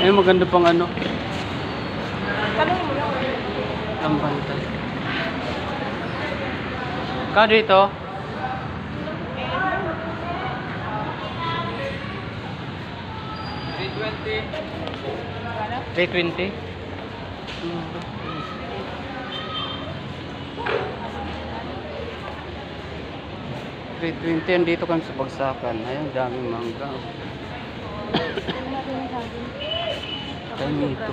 Ay, maganda pang ano. Tanongin mo lang. Tambantay. Kado ito? 320. 320. Andito kami sa Bagsakan. Ayun, daming mangga. Ay, nito.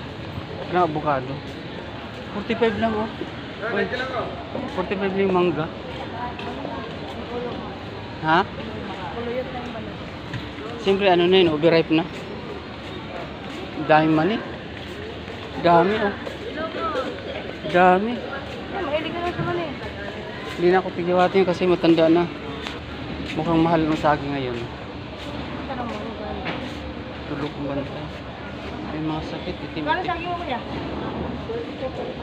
Ano, avocado. 45 lang, oh. Uy, 45 lang yung mangga. Ha? Kuluyot na yung manok. Siyempre, ano na yun, overripe na. Dami mani. Dami, oh. Dami. Mahilig ka na sa mani. Hindi na ako pigiwatin kasi matanda na. Mukhang mahal ng saging ngayon. Tanong mo. Tulog ng bantay. May mga sakit. Kano Itim-itim. sa mo kuya?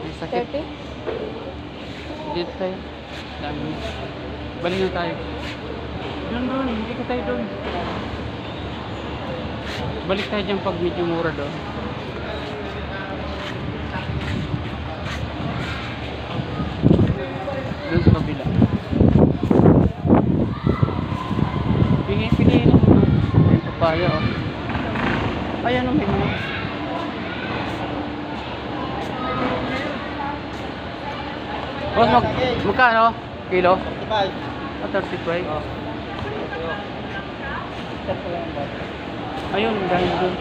May sakit. 30? Dito tayo. Dami. Balik na tayo. Doon. Hindi ka tayo doon. Balik tayo dyan pag medyo mura doon. Doon sa kabila. Pili na. May papaya, oh. Ay, ano may mga? Boss, magkano? Kilo? 35. Ah, 35. Ayun, dahil doon.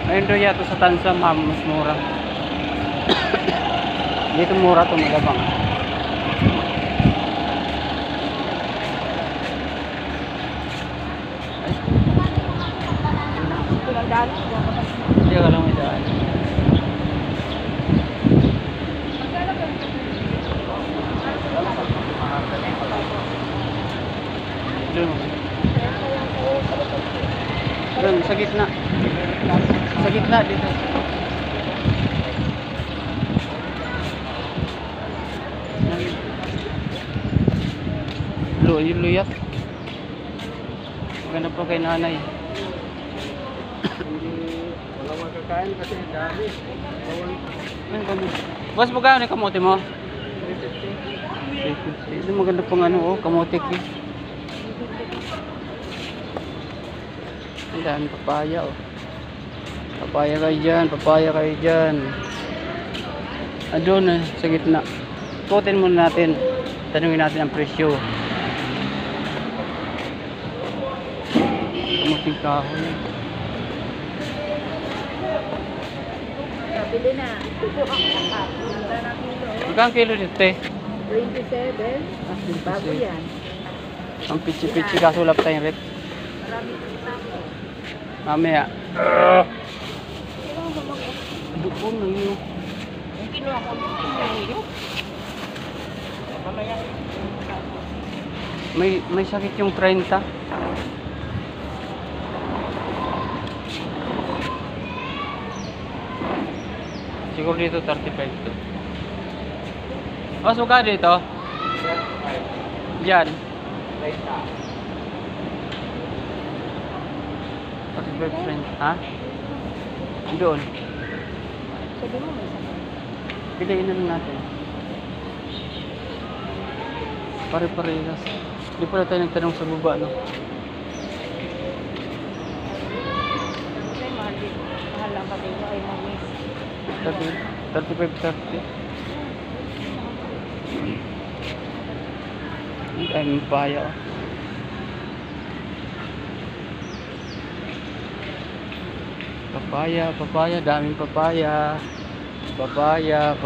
Ayun doon yato sa Tansa, ma'am, mas mura. Dito mura ito, malabang. Pinagdaan. Hindi ka lang may daan. Doon. Doon, sa gitna. Sa gitna dito. Yung luyat. Maganda po kay nanay. Wala makakain kasi dami. Ayun, kamote. Boss, magkano yung kamote mo? 350. Ito maganda pang ano, oh, kamote ki. Ang dami papaya, oh. Papaya kayo dyan. Andun, sa gitna. Ikutin muna natin. Tanungin natin ang presyo. Kamuting kahoy. Bili na. Magkano kilo dito, eh? 27. Bago yan. Ang pichi-pichi kaso wala pa tayong rep. Marami pa ako. Mamaya. Dukon na yun. Yung kinuha ko. May sakit yung 30. Siguro dito 35 to. Oh, suka dito. Diyan. 45 friend. Ha? Doon. Sabi mo may sakit. Piliin na lang natin. Pare-parehas. Hindi pala tayo nagtanong sa baba, no? Ay, mahal din. Mahal lang pati mo ay mamis. 35-30. Ang daming paya, oh. Papaya, daming papaya. Papaya.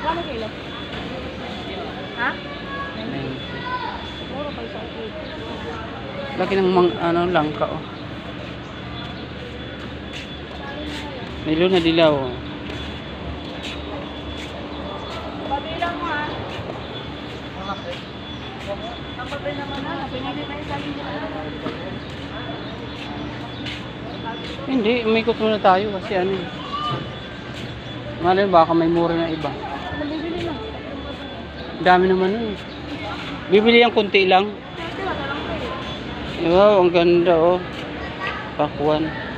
Kano kilo? Ha? 90. Muro pa isang kilo. Laki ng langka, oh. Nilo na dilaw, oh. Pabilang mo ha. Kapag naman na, pinili pa yung saling nila. Hindi, umikot muna tayo kasi ano. Malay baka may mura na iba. Ano bibili na? Dami naman nun. Bibili yung kunti lang. Ito, wala lang kayo. Wow, ang ganda oh. Pakuan.